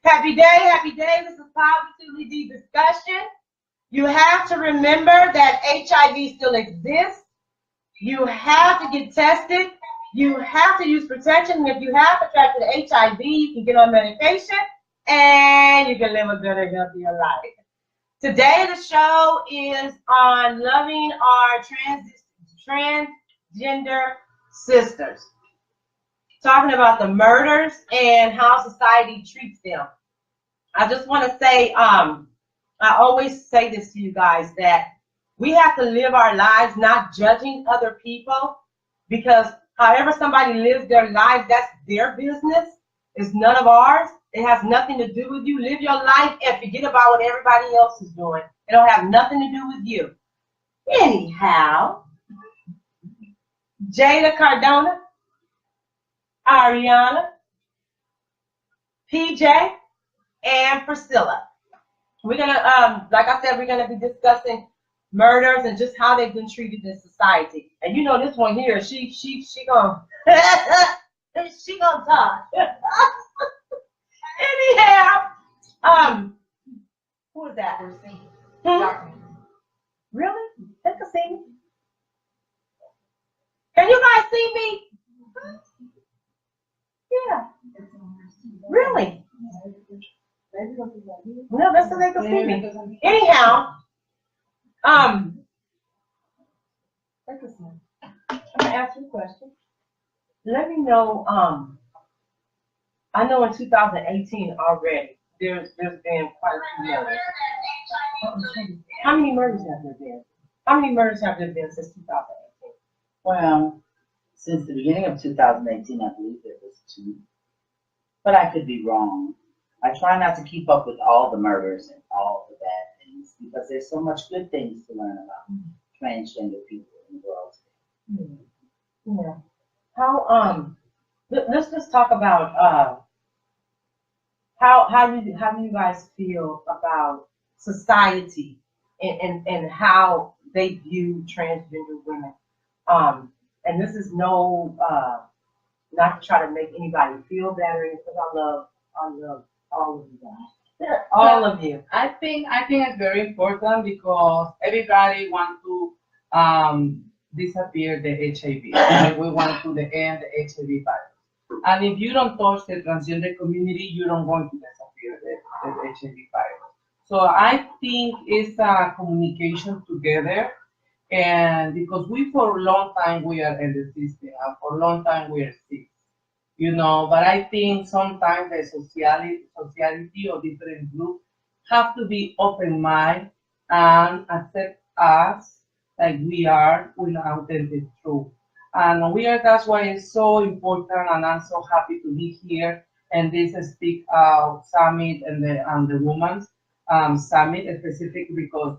Happy day, happy day. This is Positively discussion. You have to remember that HIV still exists. You have to get tested. You have to use protection. If you have contracted HIV, you can get on medication and you can live a good and healthier life. Today, the show is on loving our transgender sisters, talking about the murders and how society treats them. I just want to say, I always say this to you guys, that we have to live our lives not judging other people, because however somebody lives their life, that's their business. It's none of ours. It has nothing to do with you. Live your life and forget about what everybody else is doing. It don't have nothing to do with you. Anyhow, Jada Cardona, Ariana, PJ, and Priscilla. We're gonna, like I said, we're gonna be discussing murders and just how they've been treated in society. And you know, this one here, she gonna she gonna talk. Anyhow, who is that? Really? They can see me. Can you guys see me? Yeah. Really? No, that's so they can see me. Anyhow, I'm gonna ask you a question. Let me know. I know in 2018 already, there's been quite a few murders. How many murders have there been? How many murders have there been since 2018? Well, since the beginning of 2018, I believe there was 2, but I could be wrong. I try not to keep up with all the murders and all the bad things, because there's so much good things to learn about transgender people in the world today. Yeah. How let's just talk about how do you guys feel about society and how they view transgender women? And this is no not to try to make anybody feel better, because I love all of you guys. All of you. I think it's very important, because everybody wants to disappear the HIV. Like, we want to end the HIV virus. And if you don't touch the transgender community, you don't going to disappear the HIV virus. So I think it's a communication together, and because we for a long time we are in the system, and for a long time we are sick. But I think sometimes the sociality or different groups have to be open-minded and accept us like we are with authentic truth. And that's why it's so important, and I'm so happy to be here and this Speak Out Summit and the Women's Summit specifically, because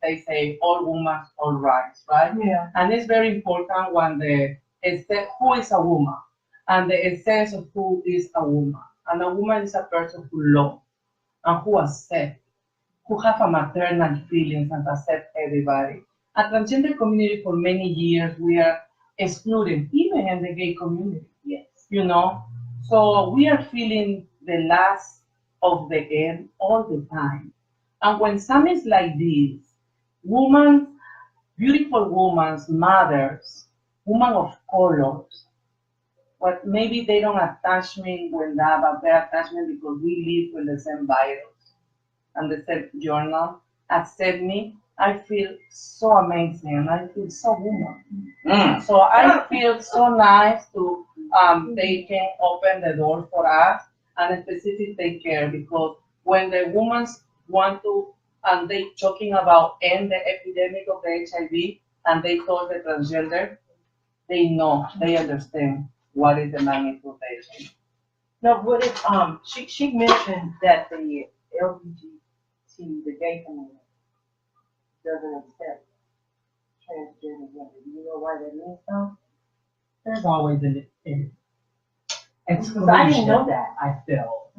they say all women, all rights, right? Yeah. And it's very important when who is a woman, and the essence of who is a woman. And a woman is a person who loves and who accepts, who have a maternal feelings and accept everybody. A transgender community for many years we are excluded, even in the gay community. Yes. So we are feeling the last of the end all the time. And when summits like this, women, beautiful women, mothers, women of colors, but maybe they don't attach me with that, but they attach me because we live with the same virus and the same journal, accept me. I feel so amazing. I feel so woman. So I feel so nice to they can open the door for us, and specifically take care, because when the women want to, and they talking about end the epidemic of the HIV, and they told the transgender, they know, they understand what is the magnitude of HIV. No, what if she mentioned that the LGBT, the gay community, doesn't accept transgender women. Do you know why that means, though? There's always an exclusion. I didn't know that. I feel.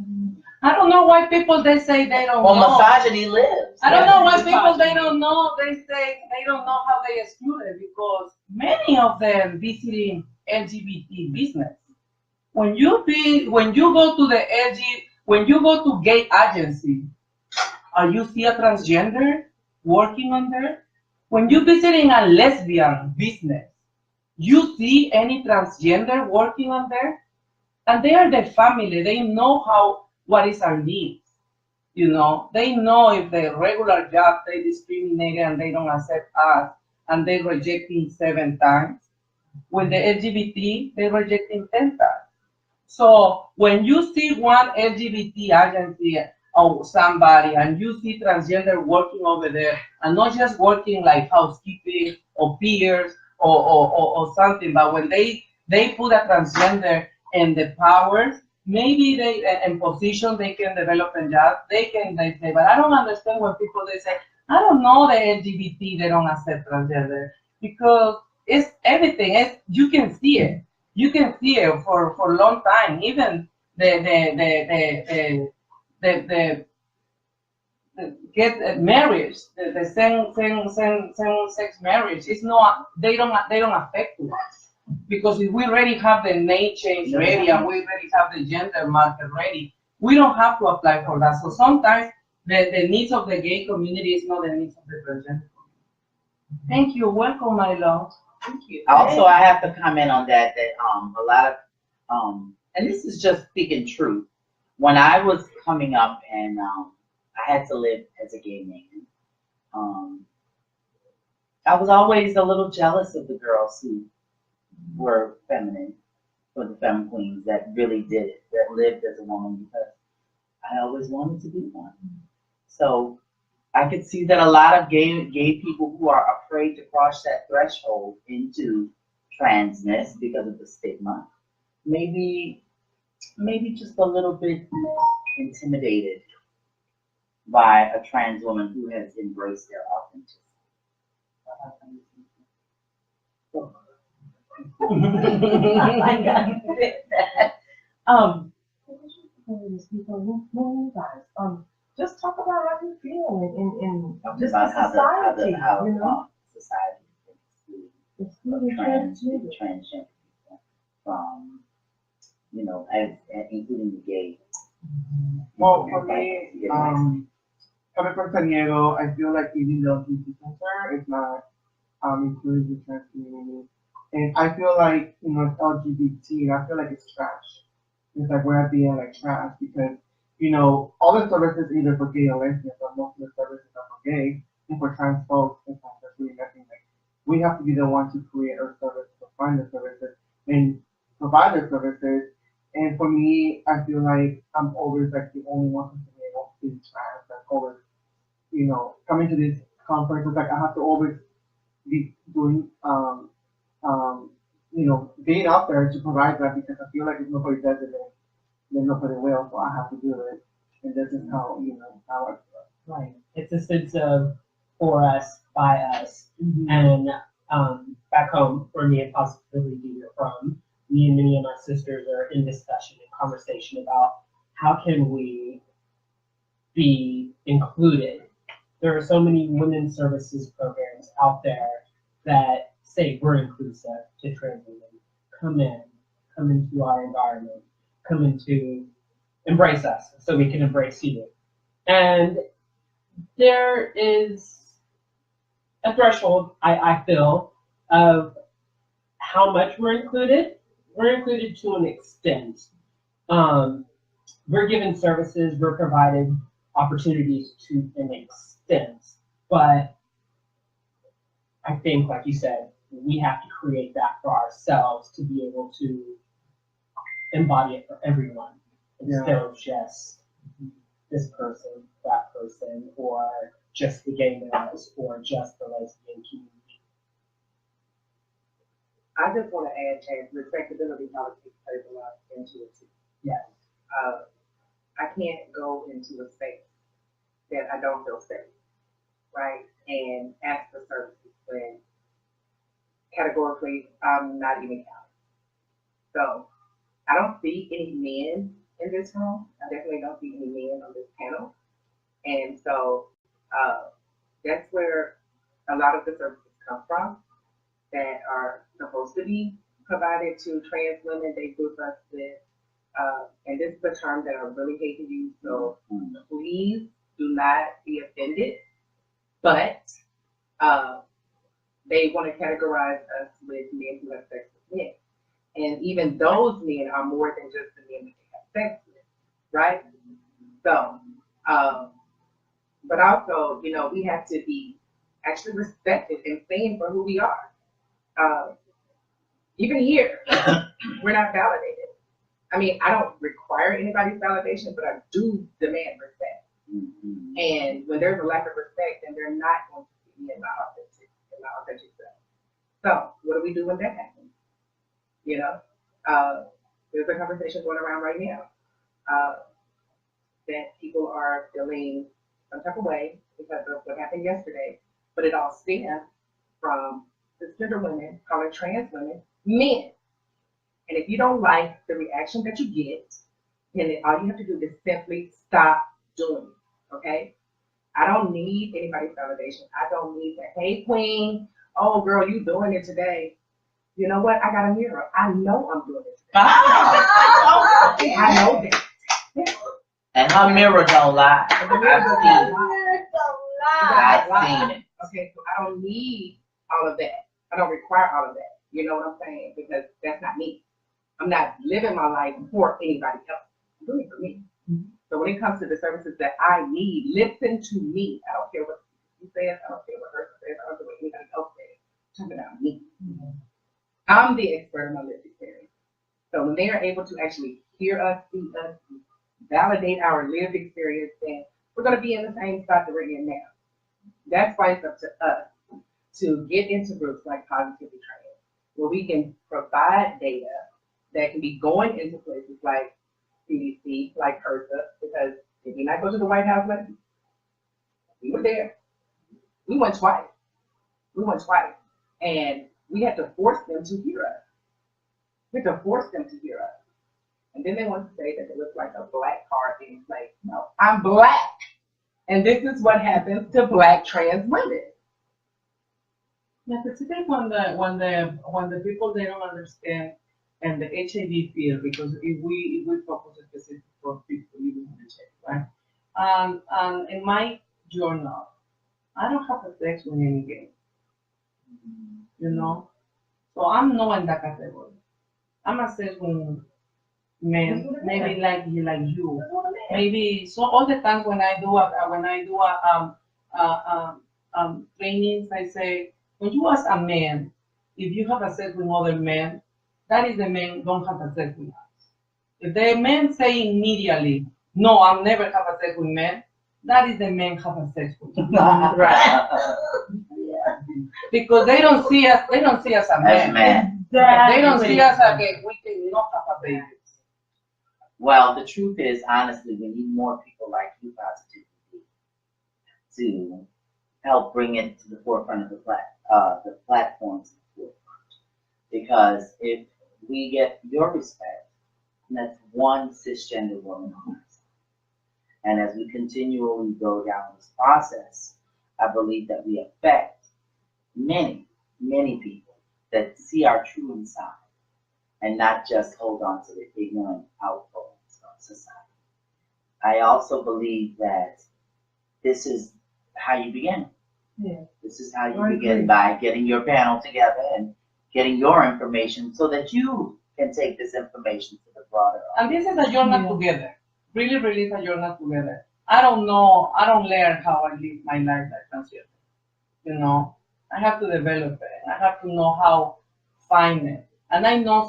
I don't know why people they say they don't Well, know. misogyny lives. I don't know why people they don't know. They say they don't know how they excluded, because many of them visiting LGBT business. When you go to the When you go to gay agency, you see a transgender working on there? When you visiting a lesbian business, you see any transgender working on there? And they are the family. They know what is our needs. They know if the regular job they discriminate and they don't accept us and they rejecting 7 times. With the LGBT, they rejecting 10 times. So when you see one LGBT agency or somebody and you see transgender working over there and not just working like housekeeping or peers or something, but when they put a transgender in the powers, maybe they in position they can develop a job, they say, but I don't understand when people they say, I don't know the LGBT, they don't accept transgender because it's everything. You can see it. You can see it for a long time. Even the get marriage, the same sex marriage. It's not. They don't affect us because if we already have the name change ready and we already have the gender marker ready, we don't have to apply for that. So sometimes the needs of the gay community is not the needs of the transgender community. Thank you. Welcome, my love. Thank you. Also, I have to comment on that a lot of and this is just speaking truth. When I was coming up and I had to live as a gay man, I was always a little jealous of the girls who were feminine, or the femme queens that really did it, that lived as a woman, because I always wanted to be one. So I could see that a lot of gay people who are afraid to cross that threshold into transness because of the stigma, maybe just a little bit intimidated by a trans woman who has embraced their authenticity. I got that. Just talk about how you feel in just About the society, how you know? society is excluding transgender people from, including the gay. Well, for me, coming from San Diego, I feel like even the LGBT center is not including the trans community. And I feel like, it's LGBT, and I feel like it's trash. It's like we're at the end like trash because, all the services either for gay or lesbian, but most of the services are for gay, and for trans folks, it's like there's really nothing like, we have to be the ones to create our service, to find the services, and provide the services. And for me, I feel like I'm always like the only one who's able to be trans, like always, coming to this conference, it's like I have to always be doing, being out there to provide that because I feel like if nobody does it, then nobody will. So I have to do it, and this is how how I feel. Right. It's a sense of for us, by us. Mm-hmm. And back home, where me and Positively are from, me and many of my sisters are in discussion and conversation about how can we be included. There are so many women's services programs out there that say we're inclusive to trans women. Come into our environment, come into embrace us so we can embrace you. And there is a threshold, I feel, of how much we're included. We're included to an extent. We're given services, we're provided opportunities to an extent. But I think, like you said, we have to create that for ourselves to be able to embody it for everyone instead of just this person, that person, or just the gay males, or just the lesbian community. I just want to add that respectability politics plays a lot into it too. Yes. I can't go into a space that I don't feel safe, right? And ask for services when categorically I'm not even counted. So I don't see any men in this room. I definitely don't see any men on this panel. And so that's where a lot of the services come from that are supposed to be provided to trans women. They group us with And this is a term that I really hate to use, so please do not be offended. But they want to categorize us with men who have sex with men. And even those men are more than just the men that they have sex with, right? So, but also, you know, we have to be actually respected and seen for who we are. Even here, we're not validated. I mean, I don't require anybody's validation, but I do demand respect. And when there's a lack of respect, then they're not going to see me in my authentic self. So, what do we do when that happens? You know, there's a conversation going around right now that people are feeling some type of way because of what happened yesterday, but it all stems from transgender women calling trans women men. And if you don't like the reaction that you get, then all you have to do is simply stop doing it, okay? I don't need anybody's validation. I don't need that, hey, queen, oh, girl, you doing it today. You know what? I got a mirror. I know I'm doing it today. I know that. And her mirror don't lie. And the mirror doesn't lie. I've seen it. Okay, so I don't need all of that. I don't require all of that. You know what I'm saying? Because that's not me. I'm not living my life for anybody else. I'm doing it for me. So when it comes to the services that I need, listen to me. I don't care what you say. I don't care what her says. I don't care what anybody else says. Talk about me. I'm the expert in my lived experience. So when they are able to actually hear us, see us, validate our lived experience, then we're going to be in the same spot that we're in now. That's why it's up to us to get into groups like Positively Trans, where we can provide data that can be going into places like CDC, like HRSA, because if you not go to the White House, we were there. We went twice. And we had to force them to hear us. We had to force them to hear us. And then they want to say that it was like a black card being played. No, I'm black. And this is what happens to black trans women. Yeah, particularly when the people they don't understand and the HIV field, because if we focus specifically for people living with HIV, right? And in my journal, I don't have a sex with any gay, you know. So I'm not in that category. I'm a sex with men, maybe like you, maybe. So all the time when I do trainings, I say, when you ask a man if you have a sex with other men, that is the man don't have a sex with us. If the man say immediately, no, I'll never have a sex with men, that is the man have a sex with us. Right. Because they don't see us as a man. They don't see us as we cannot have a baby. Well, the truth is, honestly, we need more people like you, Positively, to help bring it to the forefront of the platforms to the forefront. Because if we get your respect, and that's one cisgender woman on our side. And as we continually go down this process, I believe that we affect many, many people that see our true inside and not just hold on to the ignorant outgoings of society. I also believe that this is how you begin. Yeah. This is how you begin by getting your panel together and getting your information so that you can take this information to the broader audience. And this is a journey together. Really, really is a journey together. I don't learn how I live my life like transgender. You know, I have to develop it. I have to know how find it. And I know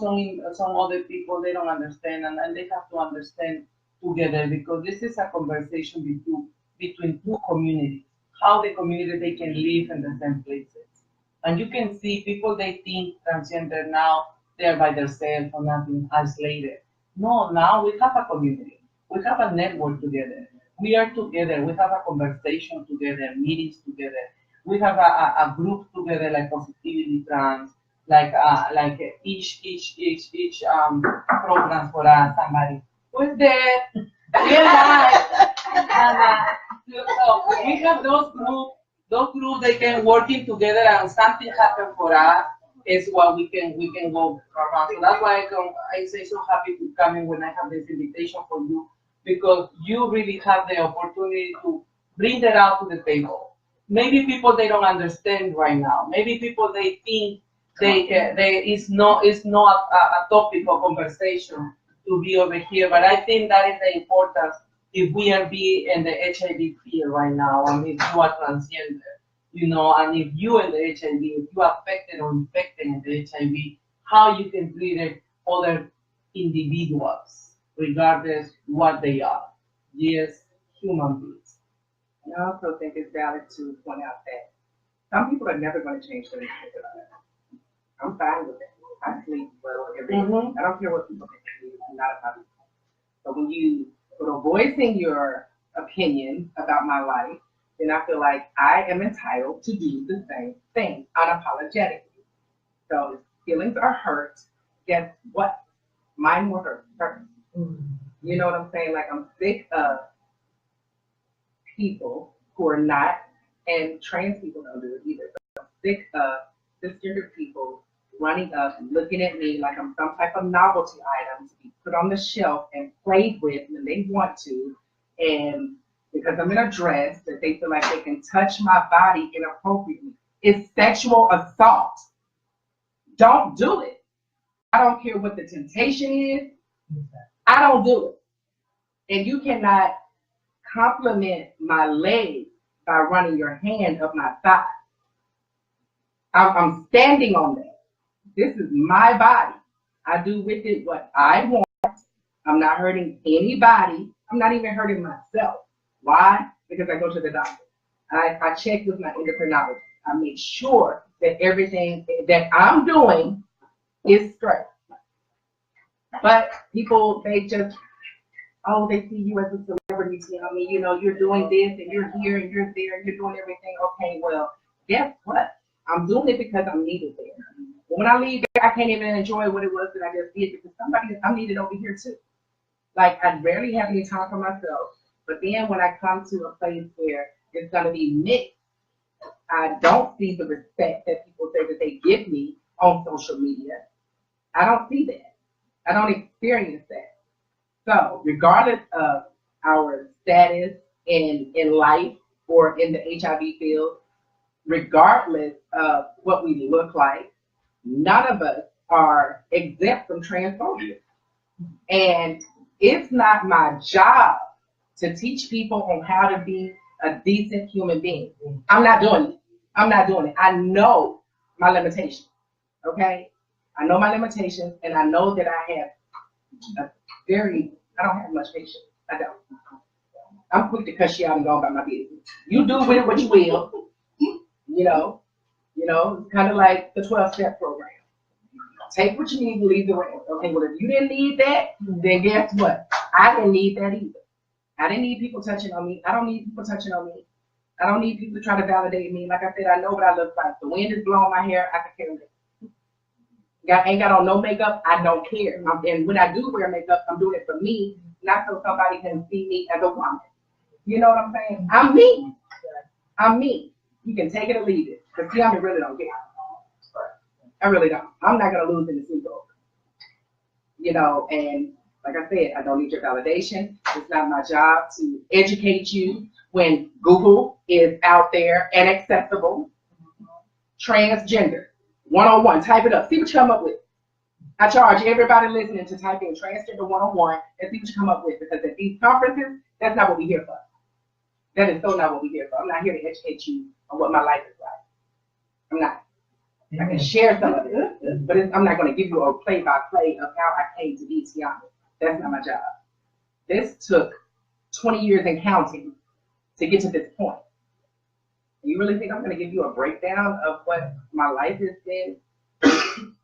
some other people, they don't understand, and they have to understand together, because this is a conversation between two communities. How the community they can live in the same places. And you can see people, they think transgender now, they're by themselves or nothing isolated. No, now we have a community. We have a network together. We are together. We have a conversation together, meetings together. We have a group together like Pozitively Trans, like each program for us. Somebody who's there, we're live. So we have those groups they can working together and something happen for us. is what we can go around. So that's why I say so happy to come in when I have this invitation for you, because you really have the opportunity to bring that out to the table. Maybe people they don't understand right now. Maybe people they think they it's not a topic of conversation to be over here. But I think that is the importance if we are be in the HIV field right now, and if you are transgender, and if you in the HIV, if you are affected or infected in the HIV, how you can treat it other individuals, regardless what they are. Yes, human beings. And I also think it's valid to point out that some people are never going to change their mind about it. I'm fine with it. I sleep well every day. I don't care what people think. I'm not about it. But when you go voicing your opinion about my life, then I feel like I am entitled to do the same thing unapologetically. So if feelings are hurt, guess what? Mine were hurt first. You know what I'm saying? Like, I'm sick of people who are not, and trans people don't do it either. But I'm sick of cisgender people running up and looking at me like I'm some type of novelty item to be put on the shelf and played with when they want to, and because I'm in a dress that they feel like they can touch my body inappropriately. It's sexual assault. Don't do it. I don't care what the temptation is. I don't do it. And you cannot compliment my leg by running your hand up my thigh. I'm standing on that. This is my body. I do with it what I want. I'm not hurting anybody. I'm not even hurting myself. Why? Because I go to the doctor. I check with my endocrinologist. I make sure that everything that I'm doing is straight. But people, they just, oh, they see you as a celebrity. I mean, you're doing this and you're here and you're there and you're doing everything. Okay, well, guess what? I'm doing it because I'm needed there. When I leave there, I can't even enjoy what it was that I just did because I'm needed over here too. Like, I rarely have any time for myself. But then when I come to a place where it's going to be mixed, I don't see the respect that people say that they give me on social media. I don't see that. I don't experience that. So regardless of our status in life or in the HIV field, regardless of what we look like, none of us are exempt from transphobia. And it's not my job to teach people on how to be a decent human being. I'm not doing it. I'm not doing it. I know my limitations, okay? I know my limitations, and I know that I have I don't have much patience. I don't. I'm quick to cuss you out and go about my business. You do with it what you will. It's kind of like the 12-step program. Take what you need and leave the rest. Okay, well, if you didn't need that, then guess what? I didn't need that either. I didn't need people touching on me. I don't need people touching on me. I don't need people to try to validate me. Like I said, I know what I look like. The wind is blowing my hair. I can care less. Ain't got on no makeup. I don't care. And when I do wear makeup, I'm doing it for me, not so somebody can see me as a woman. You know what I'm saying? I'm me. I'm me. You can take it or leave it. Because see, I really don't care. I really don't. I'm not going to lose in the sleepover. And like I said, I don't need your validation. It's not my job to educate you when Google is out there and accessible. Transgender, 101, type it up. See what you come up with. I charge everybody listening to type in Transgender 101 and see what you come up with, because at these conferences, that's not what we're here for. That is so not what we're here for. I'm not here to educate you on what my life is like. I'm not. I can share some of it, but I'm not going to give you a play-by-play of how I came to be Tiana. That's not my job. This took 20 years and counting to get to this point. You really think I'm going to give you a breakdown of what my life has been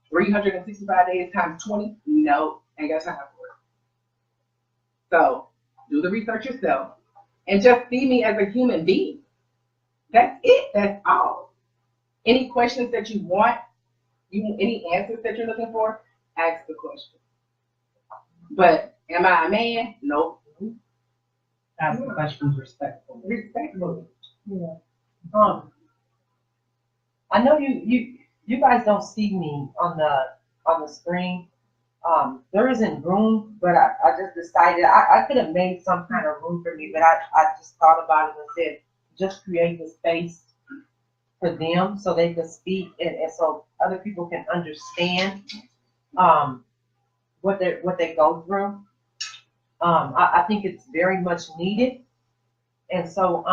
365 days times 20? No, ain't got time for it. So do the research yourself and just see me as a human being. That's it. That's all. Any questions that you want, any answers that you're looking for, ask the question. But am I a man? Nope. Ask the questions respectfully. Respectfully. Yeah. I know you you guys don't see me on the screen. There isn't room, but I just decided I could have made some kind of room for me, but I just thought about it and said, just create the space for them so they can speak and so other people can understand um, what they go through. I think it's very much needed. And so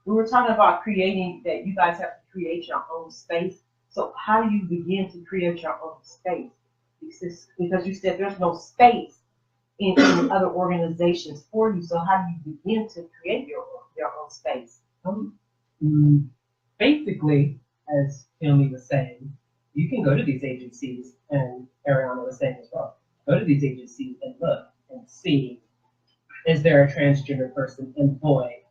we were talking about creating that you guys have to create your own space. So how do you begin to create your own space? Because you said there's no space in other organizations for you. So how do you begin to create your own space? Mm, Basically, as Naomi was saying, you can go to these agencies, and Ariana was saying as well, go to these agencies and look and see, is there a transgender person employed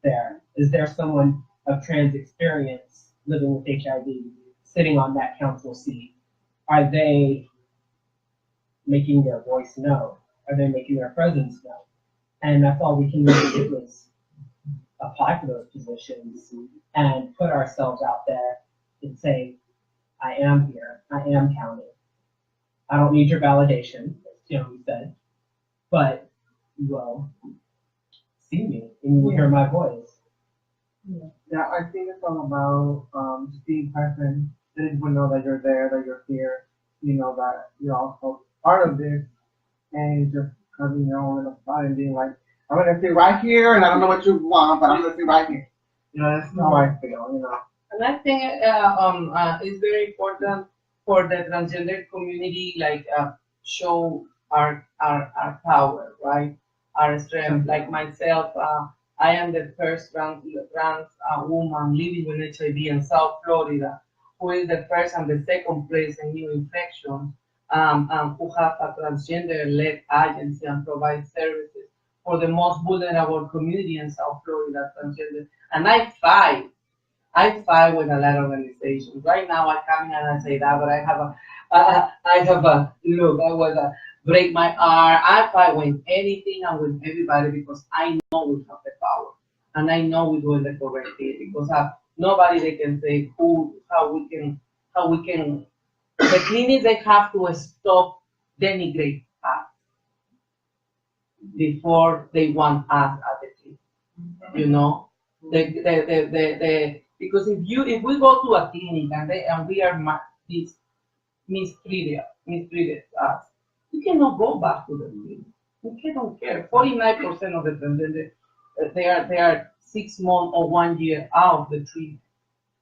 there? Is there someone of trans experience living with HIV sitting on that council seat? Are they making their voice known? Are they making their presence known? And that's all we can really do is apply for those positions and put ourselves out there and say, I am here, I am counted. I don't need your validation, as Tioni said, but you will see me and you will hear my voice. Yeah, I think it's all about just being present, letting people know that you're there, that you're here, you know, that you're also part of this, and just having your own little spot and being like, I'm gonna sit right here, and I don't know what you want, but I'm gonna sit right here. You know, that's how I feel, you know. And I think it's very important for the transgender community, like show our power, right? Our strength. Like myself, I am the first trans woman living with HIV in South Florida, who is the first and the second place in new infections, who have a transgender-led agency and provide services for the most vulnerable community in South Florida, transgender. And I fight with a lot of organizations. Right now, I come in and I say that, but I have a look. I was break my arm. I fight with anything and with everybody because I know we have the power, and I know we're doing the correct thing. Because nobody they can say how we can. The clinics they have to stop denigrate us before they want us at the clinic. You know, because if we go to a clinic and we are this mistreated us, we cannot go back to the clinic. We cannot care. 49% of the transgender they are 6 months or 1 year out of the treatment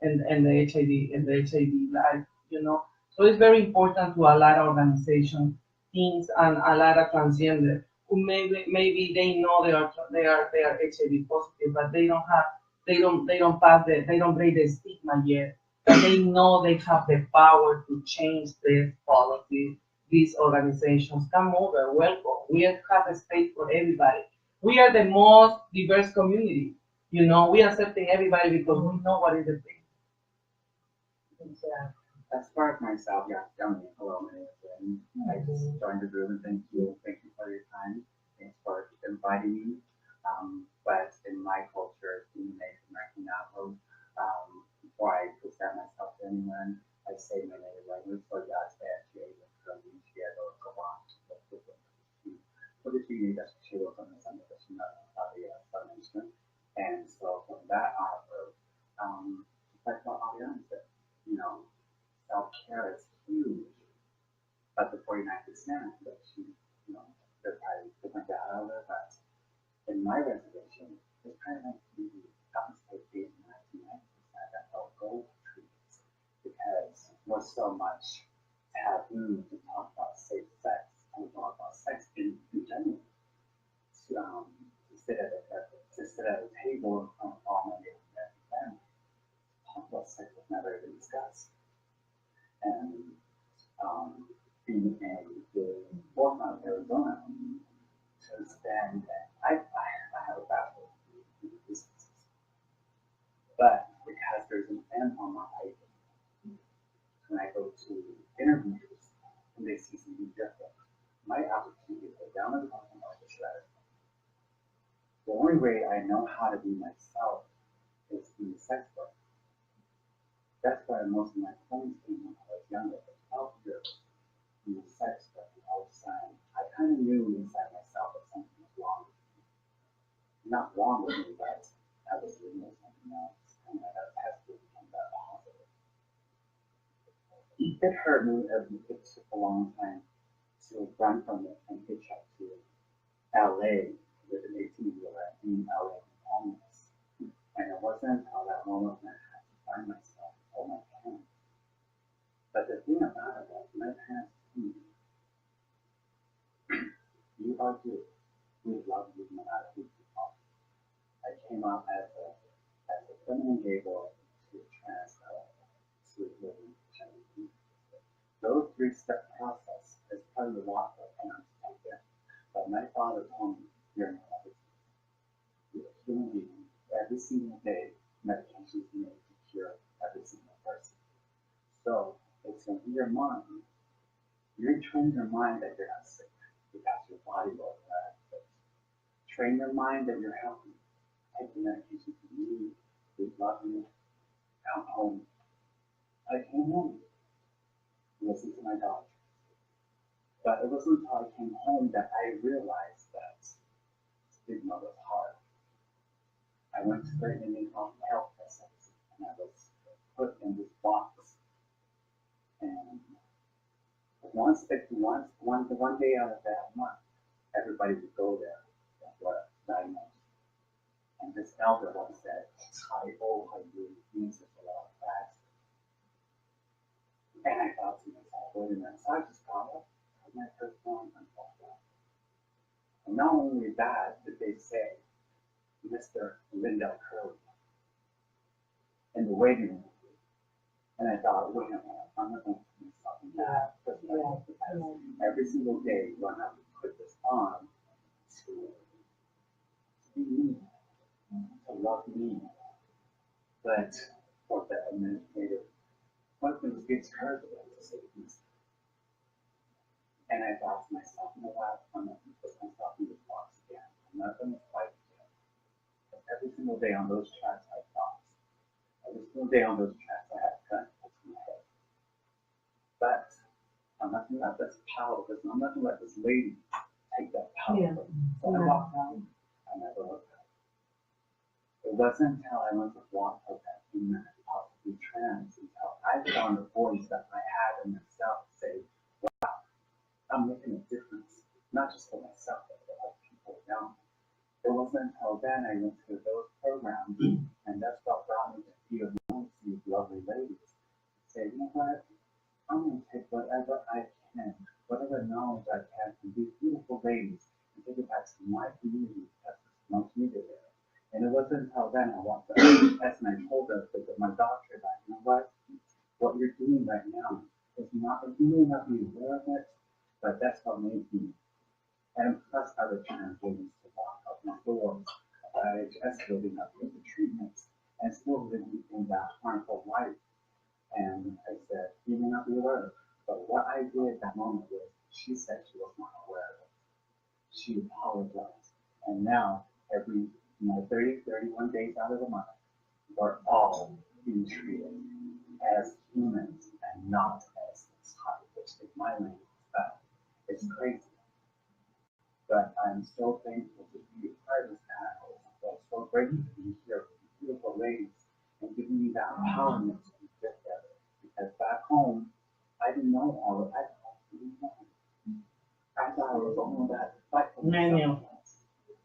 and the HIV life, you know. So it's very important to a lot of organizations, teams, and a lot of transgender who maybe they know they are HIV positive, but they don't pass they don't break the stigma yet. But they know they have the power to change this policy. These organizations come over, welcome. We have a space for everybody. We are the most diverse community. You know, we accepting everybody because we know what is the thing. As far as myself, yeah, Dominic, hello, my name is Lynn. I just joined the group and thank you for your time. Thanks for inviting me. But in my culture, being Native American Navajo, before I present myself to anyone, I say my native language, so yeah, I actually from Chicago, Kawan, for the community that's chill from the Sunday, that's not the Southern. And so from that offer, like what Ariana said, you know, self-care is huge, but the 49% that she, you know, they're probably different data out of it, but in my reservation, it's kind of like the downside being 99% that they'll go to treatments because we're so much taboo to talk about safe sex and talk about sex in general. To sit at a table in front of all my Native American family, talk about sex was never even discussed. And being in the forefront of Arizona, since then, I have a bachelor's degree in business. But because there's an M on my item, when I go to interviews and they see something different, my opportunity to go down and talk about the shredder. The only way I know how to be myself is being a sex worker. That's why most of my friends came when I was younger, but 12 years in the sex stuff all the time. I kind of knew inside myself that something was wrong. Not wrong with me, but I was doing something else, and I got tested and got positive. It hurt me, it took a long time to run from it and hitchhike to LA with an 18-wheeler in LA homeless. And it wasn't until that moment when I had to find myself or my parents. But the thing about it was my parents told me, you are good. We love you no matter who you are. I came out as a feminine gay boy to a trans to living Chinese. Those three-step process is probably a lot of parents out there. But my father told me, you're not everything. You're a human being. Every single day, medication is made to cure every single person. So it's in your mind. You train your mind that you're not sick because your body will react. Train your mind that you're healthy. Take the medication you need. We love you. Come home. I came home. Listen to my doctor. But it wasn't until I came home that I realized that stigma was hard. I went to the Indian health facility and I was put in this box. And one day out of that month, everybody would go there and were diagnosed. And this elder one said, I really means a lot of facts. And I thought to myself, wait a minute, so I just got up. My first one and all that. And not only that, did they say, Mr. Lindell Curry in the waiting room. And I thought, wait a minute, I'm not going to put myself in that because every single day you're going to have to put this on to be me, to love me. But for the administrative, one thing gets hurt about to say this. And I thought to myself, you know what, I'm not going to put myself in this box again. I'm not going to fight again. Because every single day on those tracks, I thought. Every single day on those tracks, I had gun to my head. But I'm not going to let this power, because I'm not going to let this lady take that power. Yeah. So I walked out, I never looked at it. It wasn't until I went to walk out that human possibly trans, until I found a voice that I had in myself say, I'm making a difference, not just for myself, but for other people around me. It wasn't until then I went to those programs, and that's what brought me to feel these lovely ladies. Say, you know what? I'm going to take whatever I can, whatever knowledge I can from these beautiful ladies, and take it back to my community that's much needed there. And it wasn't until then I walked up and I told her that my doctor that, you know what you're doing right now is not, you may not be aware of it, but that's what made me. And plus other trans women to walk up my doors of IHS building up into treatments and still living in that harmful life. And I said, you may not be aware of it, but what I did at that moment was she said she was not aware of it. She apologized. And now every 31 days out of the month, we're all being treated as humans and not as type, which is my language. It's crazy. But I'm so thankful to be a part of this panel. I'm so grateful to be here with beautiful ladies and giving me that empowerment to be together. Because back home, I didn't know all of that. I thought I was only that to fight for myself.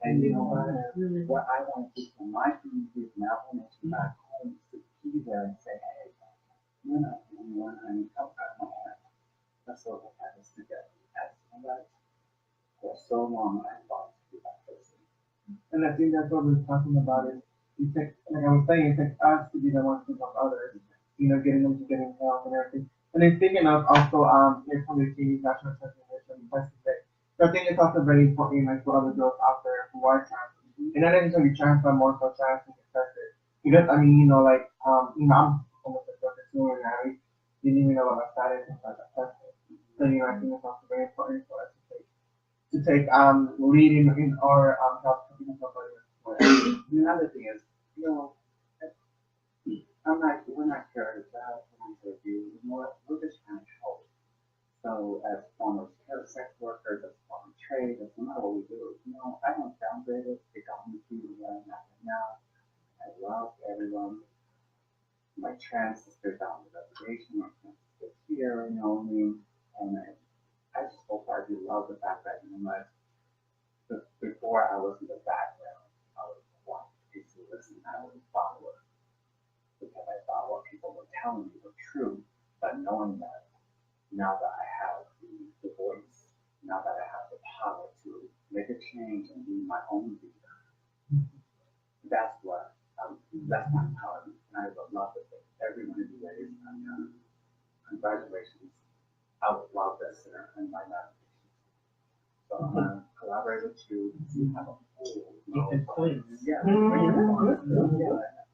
And you know what I want to do for my community is now when I come back home to be there and say, hey, you're not the only one, honey, come out my hand. Let's all look at this together. For so long, I thought to be that person. And I think that's what we're talking about is it takes, like I was saying, it takes us to be the ones to help others, getting them to getting help and everything. And then thinking of also, here's some of the things national transformation, so I think it's also very important, like for other girls out there who are trans, and not necessarily trans, but more so trans and accepted. Because I'm homosexual too, and I didn't even know what my status and stuff like that. So I think it's also very important for us to take lead in our help to somebody. The other thing is, I'm not, we're not scared of that, we're not scared of you, we're just trying to help. So as former sex workers, as former trade, that's not what we do. I don't downgrade it, they got me through where I'm at right now. I love everyone, my trans sisters down the reservation, my trans sisters here, what I mean? And I just hope I do love the fact that, before I was in the background, I was one piece to listen, I was a follower. Because I thought what people were telling me were true, but knowing that now that I have the voice, now that I have the power to make a change and be my own leader, that's that's my empowerment. And I would love to thank every one of you ladies. Congratulations. I would love this and my nomination. So I'm going to collaborate with you to have a whole. Yeah.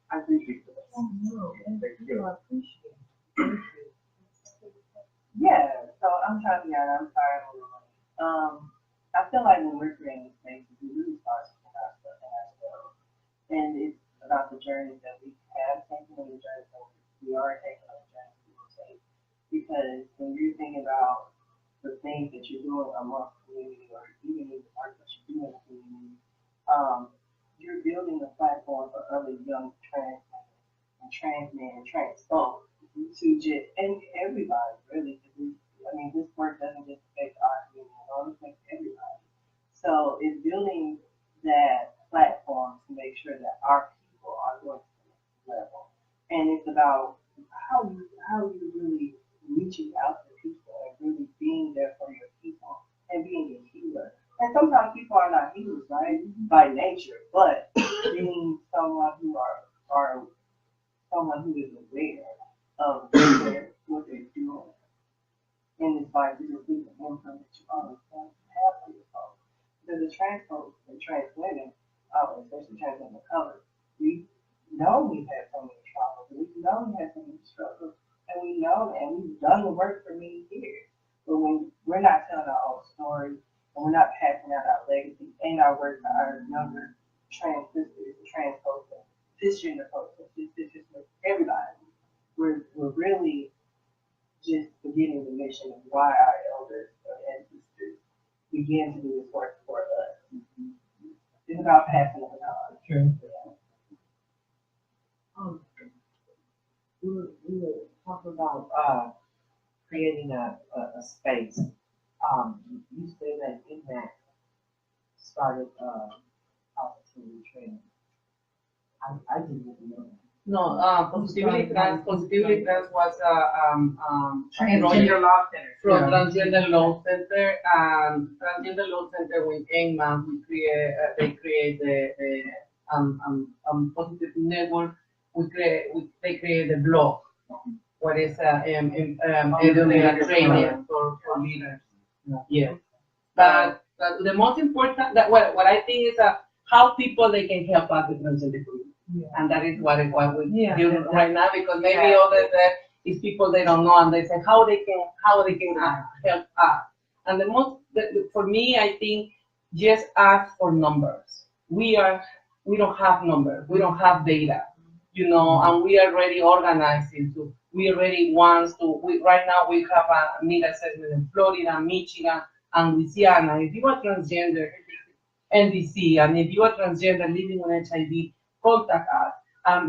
I think you for this. Thank you. I appreciate it. Thank you. Yeah, so I'm Tatiana, I'm sorry I'm a little late. I feel like when we're creating spaces, we really start with ourselves. And it's about the journeys that we have taken and the journeys that we are taking and the journeys we will take. Because when you're thinking about the things that you're doing amongst the community or even in the work that you do in the community, you're building a platform for other young trans women and trans men and trans folks to just, and everybody really, this work doesn't just affect our community, it affects everybody. So it's building that platform to make sure that our people are going to the next level. And it's about how you really reaching out to people and really being there for your people and being a healer. And sometimes people are not healers, right, by nature, but being someone who are someone who is aware of what they're doing in this life, this is the income that you always want to have for yourself. Because the trans folks and trans women, especially trans women of color, we know we've had so many traumas, we know we had so many struggles, and we know and we've done the work for many years. But when we're not telling our own story, and we're not passing out our legacy and our work to our younger trans sisters, trans folks, and cisgender folks, and cisgender everybody, we're really just forgetting the mission of why our elders or ancestors began to do this work for us. It's about passing it on. True. We were talking about creating a space. You said that INMAC started opportunity training. I didn't even know that. No, Positively Trans was Transgender Law Center. from Transgender Law Center, and Transgender Law Center with ENMA, they create the Positive Network. They create the blog, what is training for leaders. Yeah, but the most important, that what I think is how people they can help out the transgender community. Yeah. And that is what we do right now, because maybe others is people they don't know and they say how they can help us. And for me, I think just ask for numbers. We don't have numbers, we don't have data, and we are already organizing to. We already want to. Right now we have a need assessment in Florida, Michigan, and Louisiana. If you are transgender, NDC, and if you are transgender living with HIV, contact us,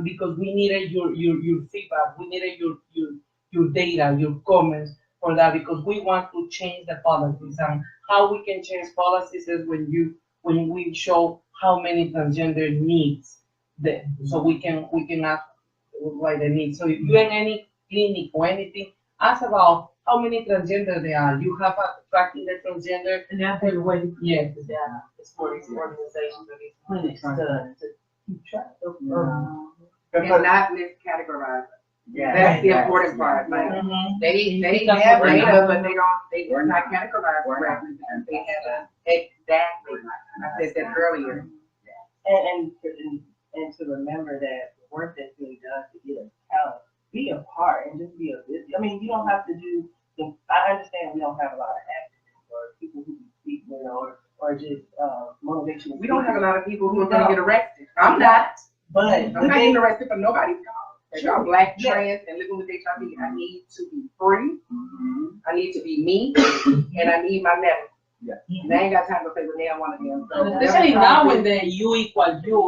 because we needed your feedback, we needed your data, your comments for that, because we want to change the policies. And how we can change policies is when we show how many transgender needs, so we can ask why they need. So if you're in any clinic or anything, ask about how many transgender there are. You have a tracking the transgender, And that's the way yes. it's for these organizations or these clinics to keep track of. And not miscategorize. Yeah. That's the important part. Like, they have data, but they just not categorize correctly. They have exactly. I said that earlier. And to remember that the work that's being done to get a talent, be a part and just be a business. You don't have to do. I understand we don't have a lot of activists or people who speak, or just motivation. We don't have a lot of people who are going to get arrested. I'm not. But I'm not getting arrested for nobody's cause. As a black trans and living with HIV, I need to be free. I need to be me, and I need my network. Yeah. And I ain't got time to play with neither one of them. So Especially now in the U,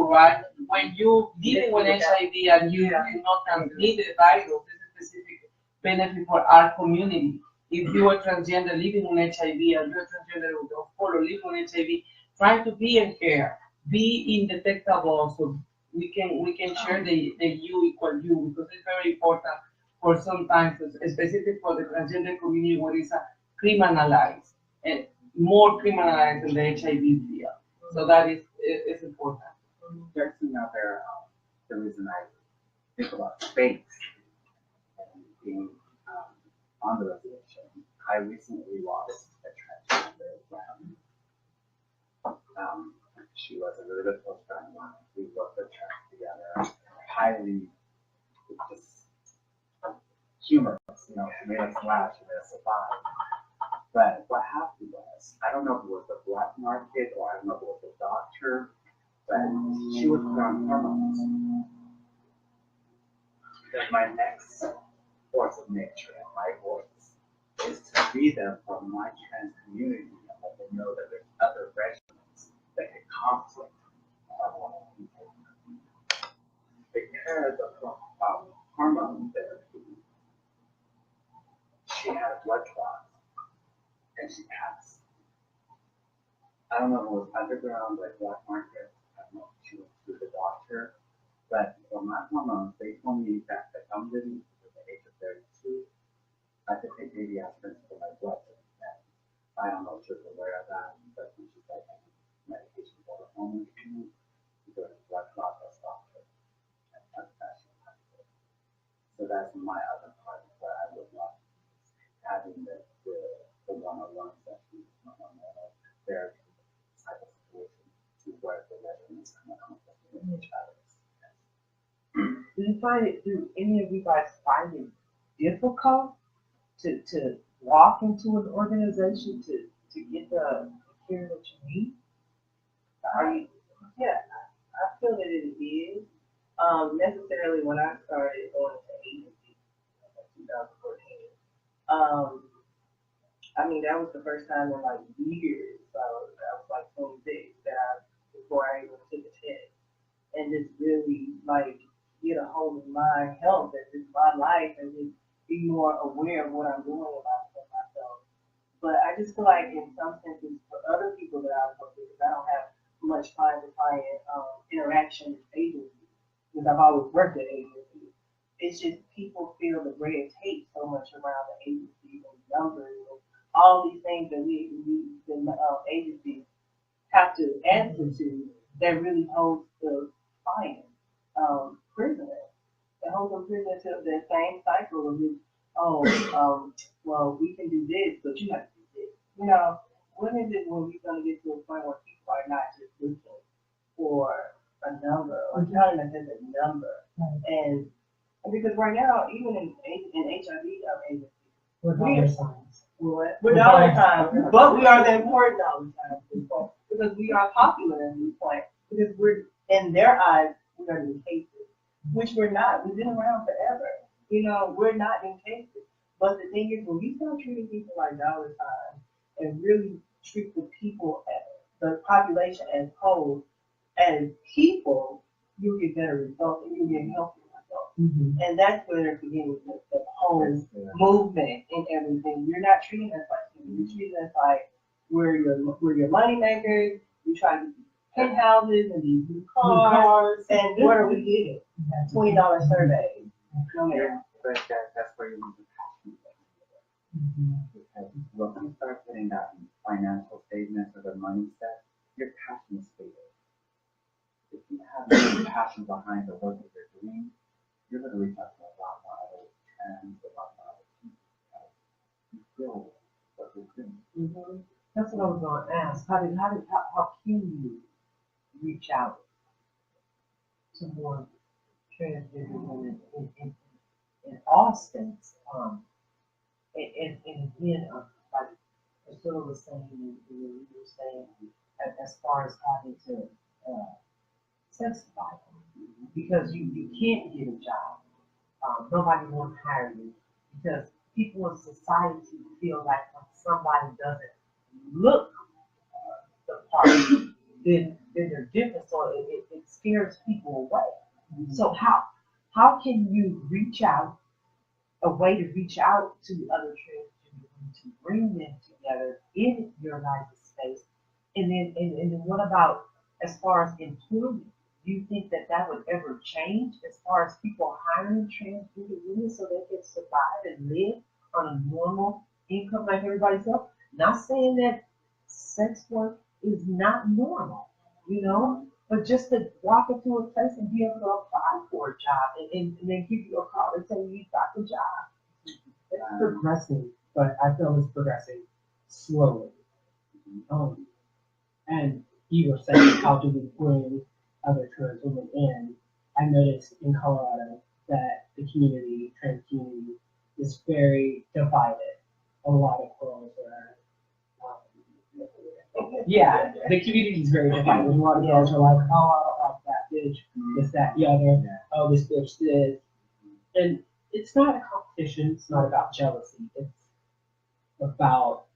right? When you living with HIV and you cannot transmit the virus, this is specific benefit for our community. If you are transgender living with HIV and you're transgender of color living with HIV, trying to be in care, be indetectable, so we can share the UequalsU, because it's very important for sometimes, especially for the transgender community, where it's criminalized and more criminalized than the HIV field. So that is important. There's another, the reason I think about space and being on the reservation. I recently lost a transgender friend. She was a really good close friend of mine. We worked at church together, highly just humorous, you know, she made us laugh, she made us survive. But what happened was, I don't know if it was the black market or I don't know if it was the doctor, but she was put on hormones. Then my next force of nature and my voice is to free them from my trans community and let them know that there's other regimens that can conflict hormonal people. Because of hormone therapy, she had a blood clot and she passed. I don't know if it was underground, like black market. I don't know if she went to the doctor. But for my hormones, they told me that if I'm living to the age of 32, I could take baby aspirin for my blood to be met. I don't know if she was aware of that, but when she's like, medication for the hormones, because blood clot will stop her. And that's so that's my other part where I would love having the one-on-one sessions, one-on-one therapy type of situation to where the regimen is kind of conflicting with each other. Do any of you guys find it difficult to walk into an organization to get the care that you need? Are you? Yeah, I feel that it is. Necessarily when I started going to agency in 2014, I mean, that was the first time in like years. So that was like 26 before I even took a test. And just really like get a hold of my health and just my life and just be more aware of what I'm doing about myself. But I just feel like in some senses for other people that I work with, because I don't have much client to client interaction with agencies, because I've always worked at agencies. It's just people feel the red tape so much around the agency and numbers and all these things that the agencies have to answer to that really holds the client prisoner. It holds them prisoner to the same cycle of this, well, we can do this, but you have to do this. You know, when is it when we're going to get to a point where people are not just looking for a number or counting us as a number? And because right now, even in HIV agencies, With dollar signs. we're dollar signs, but we are the important dollar signs because we are popular at this point. Because we're in their eyes, we are in cases, which we're not. We've been around forever. You know, we're not in cases. But the thing is, when we start treating people like dollar signs and really treat the people, the population as whole, as people, you'll get better results and you'll get healthier results. Mm-hmm. And that's where they're beginning with the whole movement and everything. You're not treating us like people. You're treating us like we're your money makers. We try to penthouses and these new cars. And what are we getting? $20 surveys. No matter. But that's where you need the passion. Because when you start putting that in financial statements or the money set, your passion is faded. If you have no passion behind the work that you're doing, you're going to reach out to a lot more other trends, a lot more other people. You feel what you're doing. Mm-hmm. That's what I was going to ask. How can you reach out to more transgender women in all states? And again, like Priscilla was saying, and you were saying, as far as having to testify, because you can't get a job nobody wants to hire you because people in society feel like when somebody doesn't look the part, then they're different, so it scares people away. So how can you reach out, a way to reach out to other transgender women to bring them together in your guys' space? And then what about as far as employment? Do you think that that would ever change as far as people hiring transgender women so they can survive and live on a normal income like everybody else? Not saying that sex work is not normal, but just to walk into a place and be able to apply for a job and then give you a call and say you got the job. It's progressing, but I feel it's progressing slowly. And you were saying, how do we bring other trans women in? I noticed in Colorado that the community, trans community, is very divided. A lot of girls are, yeah, the community is very divided. A lot of girls are like, oh, I don't like that bitch, this, that, the other, oh, this bitch, this. And it's not a competition, it's not about jealousy, it's about,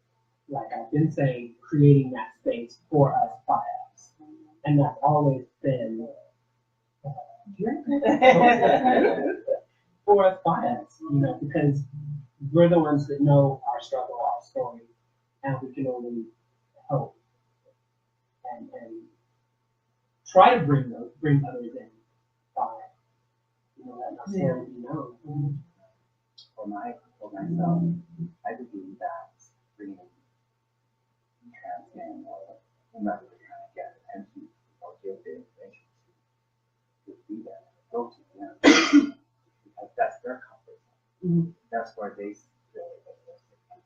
like I've been saying, creating that space for us, by us. And that's always been for us, by us, because we're the ones that know our struggle, our story, and we can only help and try to bring others in by, letting us know. For myself, I believe that bringing trans men or whomever they're trying to get attention or give their information to do that, go to them, because that's their comfort zone. That's where they feel like they're safe.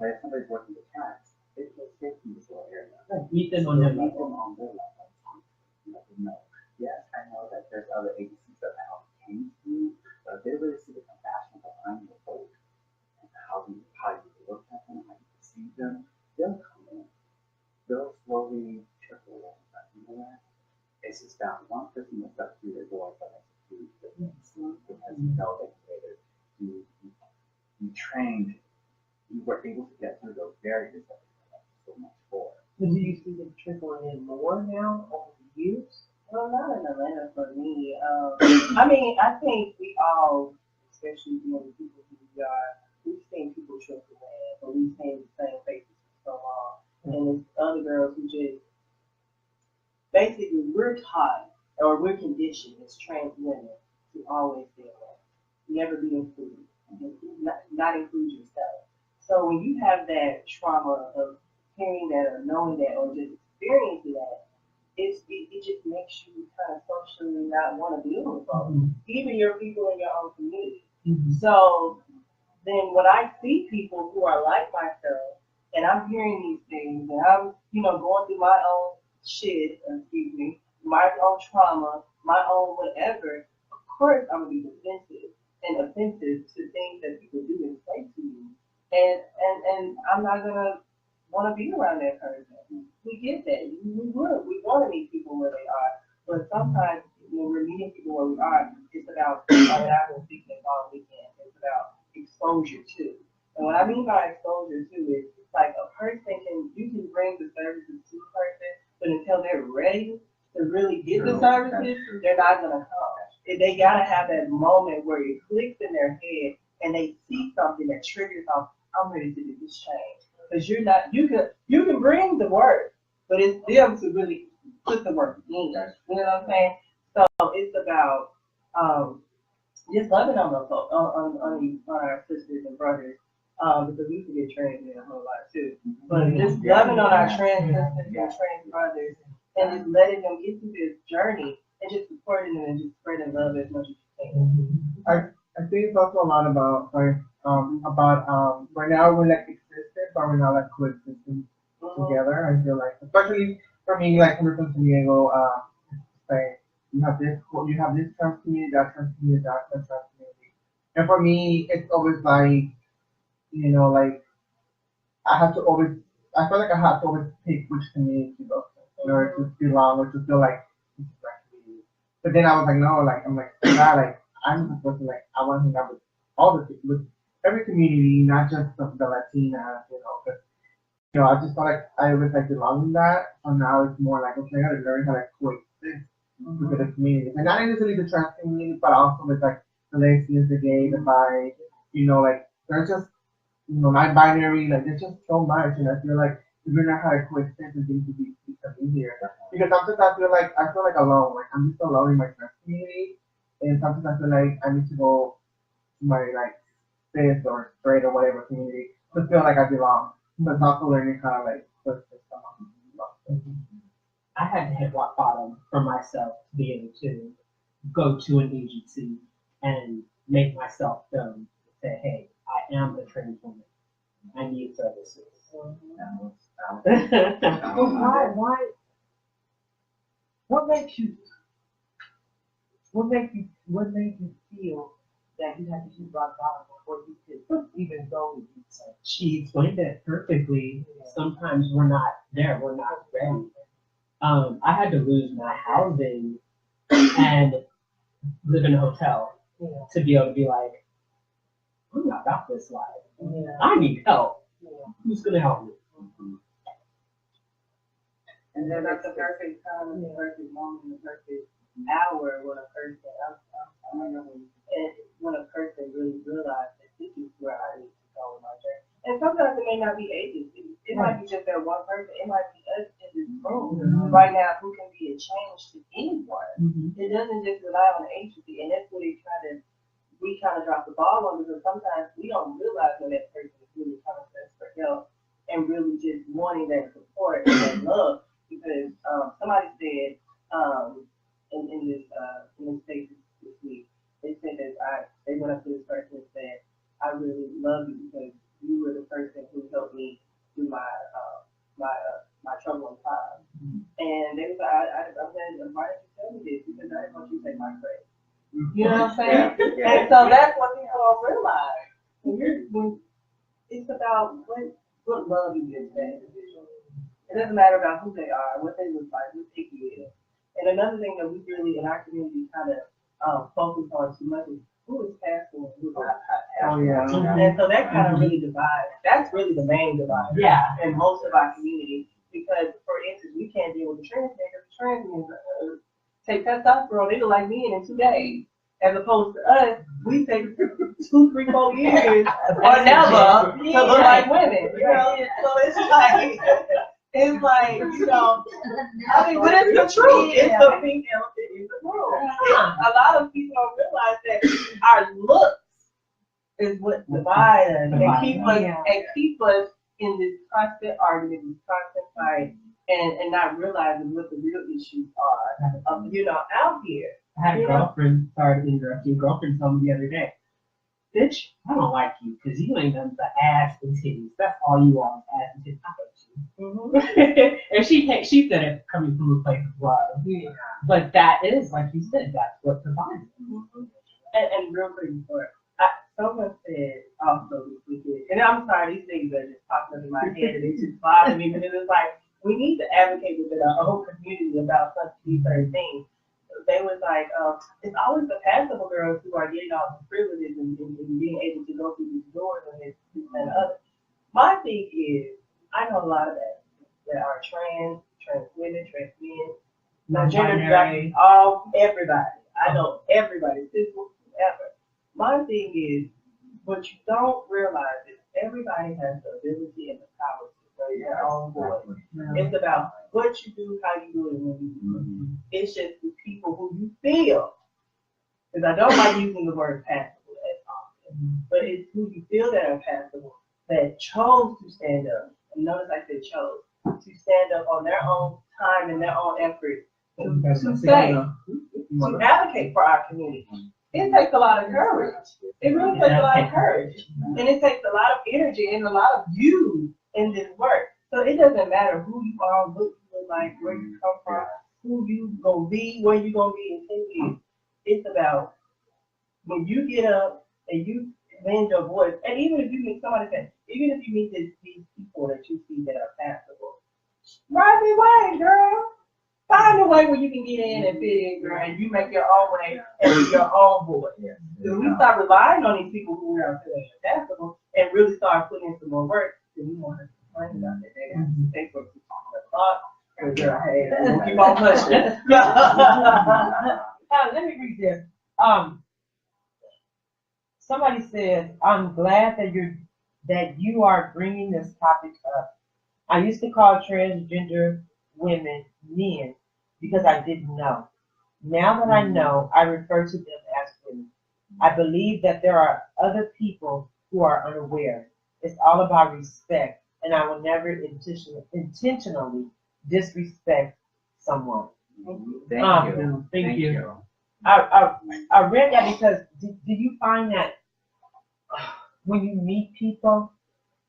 But if somebody's working with trans, they feel safe in this little area. Meet them on their Meet level. them on their level. Let them know. Yes, I know that there's other agencies that help came to you, but if they really see the compassion behind your work and how you look at them, how you perceive them, they'll come in. They'll slowly trickle in. But you know what? It's just that one person that steps through the door that makes a huge difference. Because you know that you trained, you were able to get through those barriers that we were so much for. So do you see them trickling in more now over the years? Well, not in Atlanta for me. I mean, I think we all, especially being the people who we are, we've seen people trickle in, but we've seen the same faces for so long. And there's other girls who just, basically, we're taught or we're conditioned as trans women to always be alone, never be included, not include yourself. So when you have that trauma of hearing that or knowing that or just experiencing that, it just makes you kind of socially not want to deal with folks, even your people in your own community. So then when I see people who are like myself, and I'm hearing these things, and I'm, going through my own shit, my own trauma, my own whatever, of course I'm gonna be defensive and offensive to things that people do and say to you. And I'm not gonna want to be around that person. We get that. We would. We want to meet people where they are. But sometimes when we're meeting people where we are, it's about, I've been speaking all weekend, it's about exposure too. And what I mean by exposure too is like a person you can bring the services to a person, but until they're ready to really get the services, they're not going to come. They got to have that moment where it clicks in their head and they see something that triggers off, I'm ready to do this change. Because you can bring the work, but it's them to really put the work in. You know what I'm saying? So it's about just loving on those on our sisters and brothers, because we can get trained in a whole lot too. But just loving on our trans sisters and trans brothers, and just letting them get through this journey, and just supporting them and just spreading love as much as you can. I think it's also a lot about right now we're like existing, but we're not like coexisting together. I feel like, especially for me, like coming from San Diego, like you have this trans community, that trans community, that trans community, and for me, it's always like, like I feel like I have to always pick which community to go to in order to belong or to feel like this is my community. But then I was like, no, like I'm like, God, like I'm just supposed to like, I want to hang out with all the people, with every community, not just the Latina, you know, but, you know, I just felt like I was like belong in that, so now it's more like, okay, I gotta learn how to coexist with the communities, and not necessarily the trans community, but also with like the lesbians, the gay, the bi, you know, like, there's just, you know, non-binary, like, there's just so much, and I feel like if you're not how to coexist and things will become easier. Because sometimes I feel like alone, like I'm just alone in my trans community, and sometimes I feel like I need to go to my like cis or straight or whatever community to feel like I belong. But it's also learning how to like put this stuff on. I had to hit rock bottom for myself to be able to go to an agency and make myself known and say, hey, I am a trans woman. I need services. Why, what makes you feel that you had to hit rock bottom before you could even go with yourself? She explained it perfectly. Sometimes we're not there, we're not ready. I had to lose my housing and live in a hotel to be able to be like, I'm not about this life. I need help. Who's gonna help me? And then that's the perfect time, the perfect moment, the perfect hour when a person, and when a person really realizes that this is where I need to go in my journey. And sometimes it may not be agencies. It might be just that one person. It might be us in this room right now who can be a change to anyone. It doesn't just rely on the agency, and that's what we kind of drop the ball on, because sometimes we don't realize when that person is really coming to us for help and really just wanting that support and that love. Because somebody said in this space this week, they said that they went up to this person and said, I really love you because you were the person who helped me through my troubling time. And they was like, I said, why did you tell me this? Because I didn't want you to take my credit. You know what I'm saying? And so that's what people don't realize. When it's about what love you give to that individual. It doesn't matter about who they are, what they look like, what they is. And another thing that we really in our community kind of focus on too much is who is passing and who is not passing. Oh yeah. And so that kind of really divides. That's really the main divide. Yeah. In most of our community, because for instance, we can't deal with the transgender. The trans men take testosterone, they look like men in 2 days. As opposed to us, we take 2, 3, 4 years or never to look like women. You know, so it's like, you know, I mean, but it's the truth. It's the pink elephant in the room. A lot of people don't realize that our looks is what divide us and keep us in this constant argument, this constant fight, and not realizing what the real issues are, you know, out here. I had a girlfriend, sorry to interrupt you, girlfriend told me the other day, bitch, I don't like you because you ain't done the ass and titties. That's all you are, ass and titties. I hate you. And she said it coming from a place of love. Yeah. But that is, like you said, that's what divides us. And real quick before, someone said also this weekend, and I'm sorry, these things are just popping up in my head and they just bother me, but it was like, we need to advocate within our own community about such these certain things. They was like, it's always the passable girls who are getting all the privileges and being able to go through these doors and this and other. My thing is, I know a lot of that are trans women, trans men, non-binary, everybody. I know everybody, cis, whoever. My thing is, what you don't realize is everybody has the ability and the power to raise their own voice. It's about what you do, how you do it, when you do it. It's just the people who you feel, because I don't like using the word passable as often, but it's who you feel that are passable, that chose to stand up. And notice I said chose, to stand up on their own time and their own effort to say, to advocate for our community. It takes a lot of courage. It really takes a lot of courage. And it takes a lot of energy and a lot of you in this work. So it doesn't matter who you are, what you look like, where you come from, who you gonna be, where you gonna be in 10 years. It's about when you get up and you lend your voice, and even if you meet somebody said, even if you meet these people that you see that are passable, ride their way, girl. Find find a way where you can get in and fit in, girl, and you make your own way and be your own voice. If we start relying on these people who are adaptable and really start putting in some more work, then we want to complain about that. They have to take what you talk about. Girl, hey, we'll keep on pushing. Let me read this. Somebody says, I'm glad that you are bringing this topic up. I used to call transgender women men because I didn't know. Now that I know, I refer to them as women. I believe that there are other people who are unaware. It's all about respect, and I will never intentionally disrespect someone. Thank you. I read that because do you find that when you meet people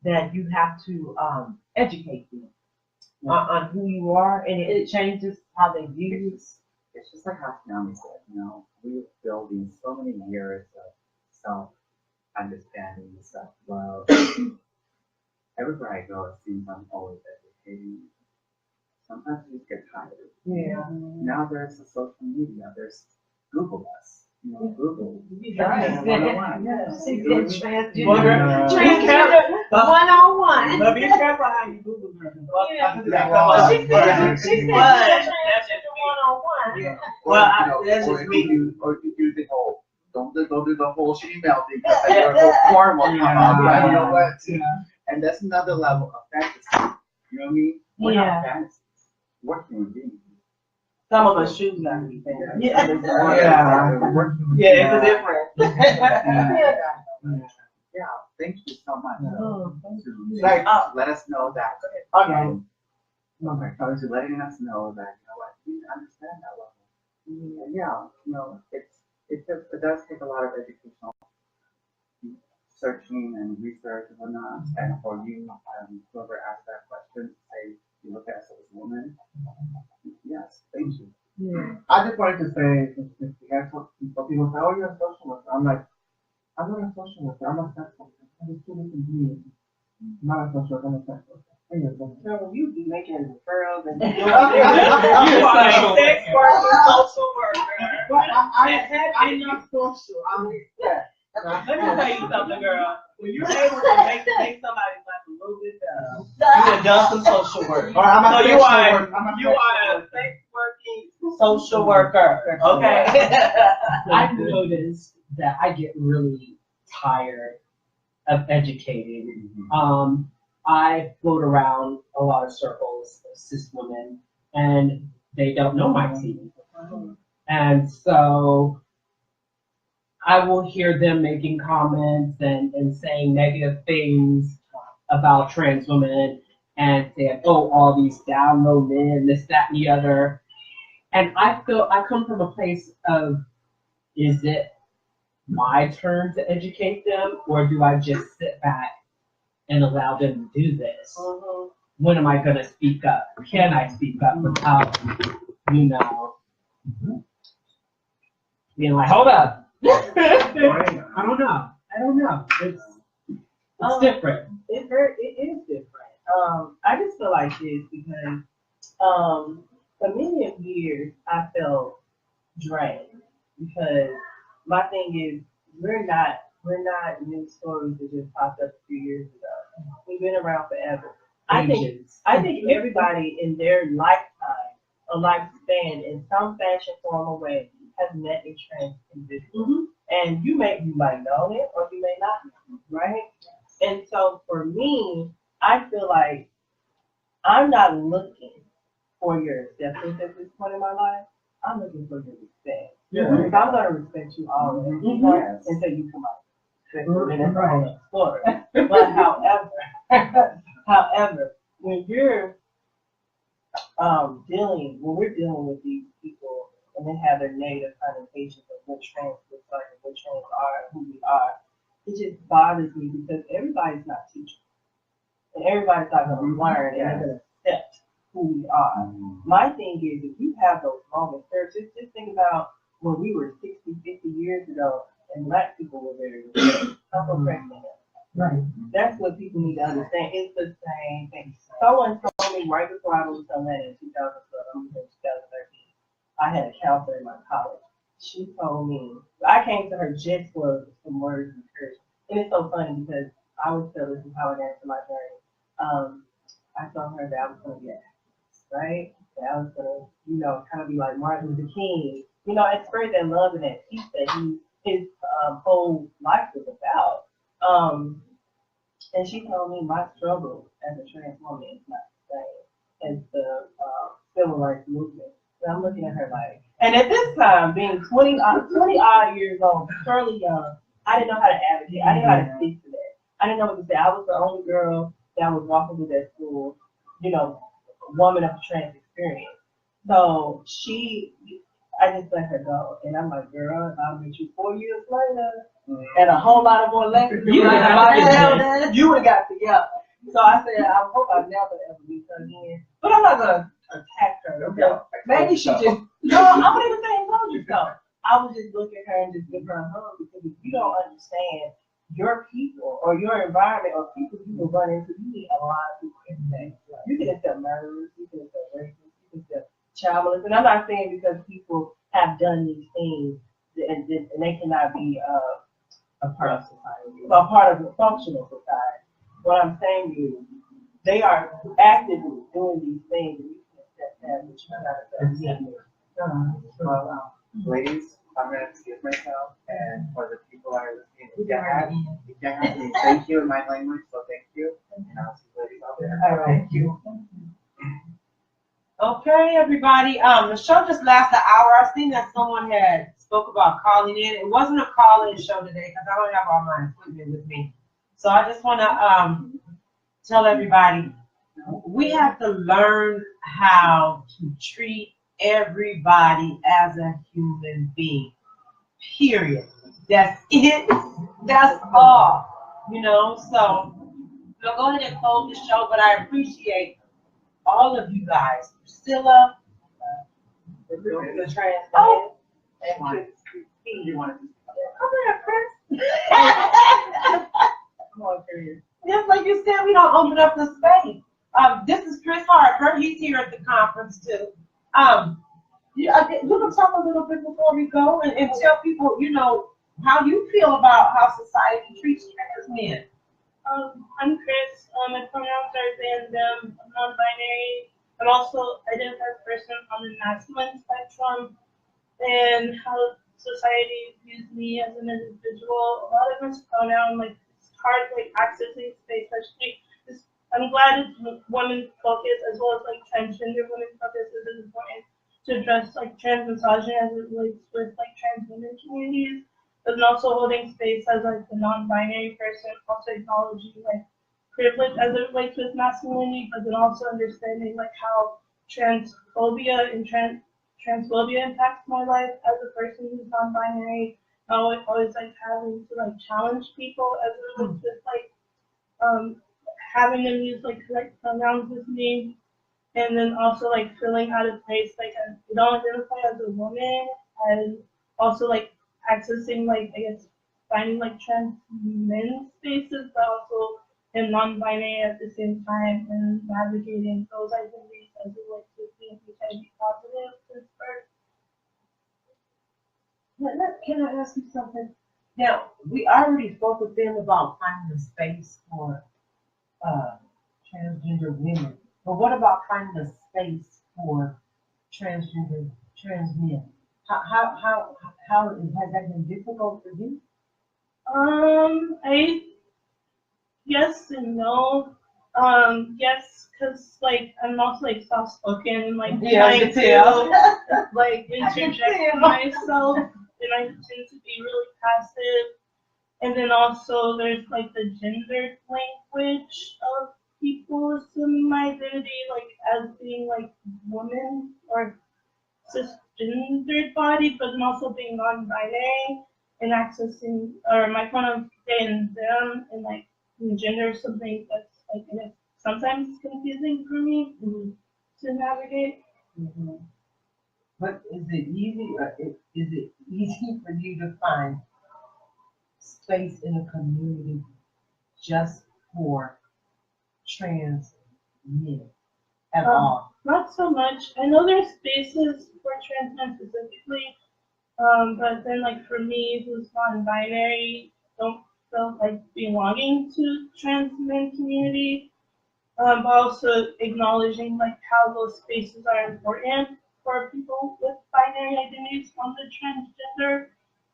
that you have to educate them on who you are, and it changes how they view you? It's just like how Naomi said, we're building so many years of self-understanding and self-love. Everywhere I go, it seems I'm always educating. Sometimes you just get tired. Yeah. Now there's the social media, there's Google us. Google. Transgender 101. But be careful how you Google her. She said transgender 101. Well, that's just me. Or you do the whole, don't do the whole female thing, because then your whole form will come out. You know what? And that's another level of fantasy. You know what I mean? We're not fantasies. We're human beings. Some of us choose not to be famous. Yeah, it's a difference. Yeah, thank you so much. Like, Let us know that. Okay. To letting us know that, we understand that level. Yeah, it does take a lot of educational searching and research and whatnot. And for you, whoever asked that question, say you look at us as a woman. Yes, thank you. Yeah. I just wanted to say, if we have some people say, oh, you're a social worker. I'm like, I'm not a social worker. I'm a sex worker. I'm just two different beings. I'm not a social worker. I'm a sex worker. So you be making referrals and you are a sex worker, social worker. But I'm not social. I'm Let me tell you something, girl. When you're able to make somebody's life a little bit better, you have done some social work. Or I'm a So you are a sex working social worker. Okay. I've noticed that I get really tired of educating. I float around a lot of circles of cis women, and they don't know my team. And so I will hear them making comments and saying negative things about trans women and saying, oh, all these down low men, this, that, and the other. And I feel I come from a place of, is it my turn to educate them, or do I just sit back and allow them to do this? When am I going to speak up? Can I speak up without, being like, hold up. I don't know. It's different. It is different. I just feel like this because for many years I felt drained because my thing is we're not new stories that just popped up a few years ago. We've been around forever. I think everybody in their lifetime, a lifespan, in some fashion, form, or way, has met a trans individual. And you might know it or you may not know, right? And so for me, I feel like I'm not looking for your acceptance at this point in my life. I'm looking for your respect. Because I'm going to respect you always until you come out. And that's a whole other story. But however, when we're dealing with these people and they have their negative connotations of what trans looks like and what trans are and who we are, it just bothers me because everybody's not teaching. And everybody's not going to learn and they're going to accept who we are. My thing is, if you have those moments, just think about when we were 60, 50 years ago and Black people were very respected. I'm so pregnant. Right. That's what people need to understand. It's the same thing. Someone told me right before I moved to Atlanta in 2012, I'm in 2013. I had a counselor in my college. She told me, I came to her just for some words of encouragement. And it's so funny because I always tell this is how it ends in my journey. I told her that I was going to be an actress, right? That I was going to, kind of be like Martin Luther King, express that love and that peace that his whole life was about. And she told me my struggle as a trans woman is not the same as the civil rights movement. And I'm looking at her like, and at this time, being 20 odd years old, fairly young, I didn't know how to advocate. I didn't know how to speak to that. I didn't know what to say. I was the only girl that was walking through that school, woman of trans experience. So I just let her go. And I'm like, girl, I'll meet you 4 years later. And a whole lot of more lessons. You would have got together. So I said, I hope I never ever meet her again. But I'm not gonna attack her. Okay? Maybe she just I wouldn't even say I told you so. I would just look at her and just give her a hug because if you don't understand your people or your environment or people you will run into, you need a lot of people every day. You can accept murderers, you can accept rapists, you can accept child molesters. And I'm not saying because people have done these things and they cannot be a part of society, a part of a functional society. What I'm saying is, they are actively doing these things, and you can accept that, but you cannot accept Ladies, I'm gonna excuse myself, and for the people that are listening, if you have me, thank you in my language, so thank you. And I'll see you ladies out there. All right. Thank you. Okay, everybody. The show just lasted an hour. I seen that someone had spoke about calling in. It wasn't a call-in show today because I don't have all my equipment with me. So I just want to tell everybody we have to learn how to treat everybody as a human being. Period. That's it. That's all. So I'm going to go ahead and close the show, but I appreciate all of you guys. Priscilla, The trans oh, and You want to come here, Chris. come on, Chris. Just like you said, we don't open up the space. This is Chris Harper. He's here at the conference too. You can talk a little bit before we go and tell people, how you feel about how society treats trans men. I'm Chris. My pronouns are they and them. I'm non-binary. I'm also identified as a person on the masculine spectrum, and how society views me as an individual. A lot of this pronoun, it's hard, accessing space, especially. I'm glad it's women focused as well as transgender women focused. It is important to address trans misogyny as it relates with trans women communities. But then also holding space as the non-binary person, also acknowledging privilege as it relates with masculinity, but then also understanding how transphobia and transphobia impacts my life as a person who's non-binary. Always having to challenge people as it relates with having them use correct pronouns with me, and then also feeling out of place I don't identify as a woman, and also accessing finding trans men spaces, but also in non-binary at the same time, and navigating those identities as it relates to being HIV positive since birth. Can I ask you something? Now, we already spoke with them about finding a space for transgender women, but what about finding a space for trans men? How has that been difficult for you? Yes and no. Yes, because I'm also soft spoken and trying to interject myself, and I tend to be really passive. And then also there's the gendered language of people assuming my identity as being woman or cisgendered body, but then also being non-binary and accessing or my pronouns they and them and gender is something that's sometimes confusing for me to navigate. Mm-hmm. But is it easy for you to find space in a community just for trans men at all? not so much. I know there's spaces for trans men specifically, but then like for me, who's non-binary, don't feel like belonging to trans men community. Also acknowledging like how those spaces are important for people with binary identities on the transgender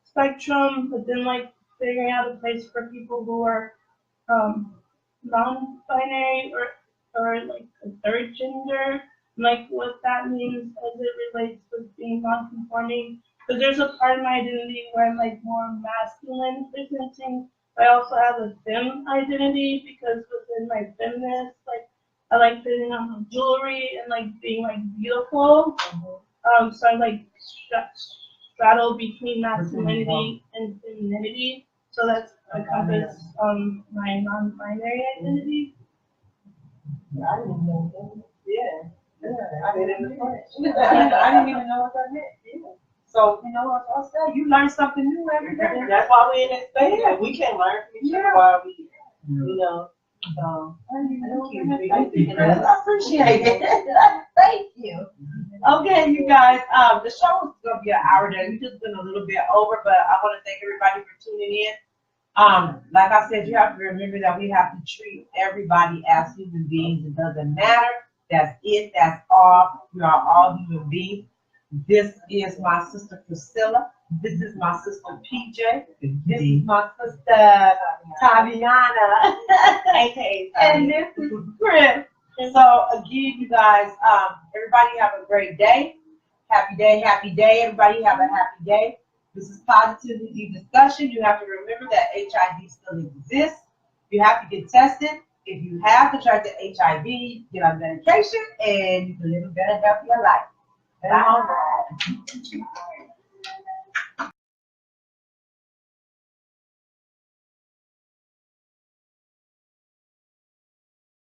spectrum, but then like figuring out a place for people who are non-binary or like a third gender, like what that means as it relates with being non-conforming. Because there's a part of my identity where I'm like more masculine presenting. I also have a femme identity because within my feminist, like I like putting on jewelry and like being like beautiful. So I like straddle between masculinity and femininity. So that's encompass my non-binary identity. I didn't even know that. Yeah. Yeah, I didn't even know what that meant. Yeah. So, you know, as I said, you learn something new every day. That's why we're in this space. Yeah. We can learn from each other while we, you know. So, thank you. I appreciate it. Thank you. Okay, you guys, the show is gonna be an hour today. We just went a little bit over, but I want to thank everybody for tuning in. Like I said, you have to remember that we have to treat everybody as human beings. It doesn't matter. That's it. That's all. We are all human beings. This is my sister Priscilla. This is my sister PJ. This is my sister Taviana. And this is Chris. And so again, you guys, everybody have a great day. Happy day, happy day. Everybody have a happy day. This is Positively discussion. You have to remember that HIV still exists. You have to get tested. If you have contracted HIV, get on medication and you can live a better, healthier life. Bye.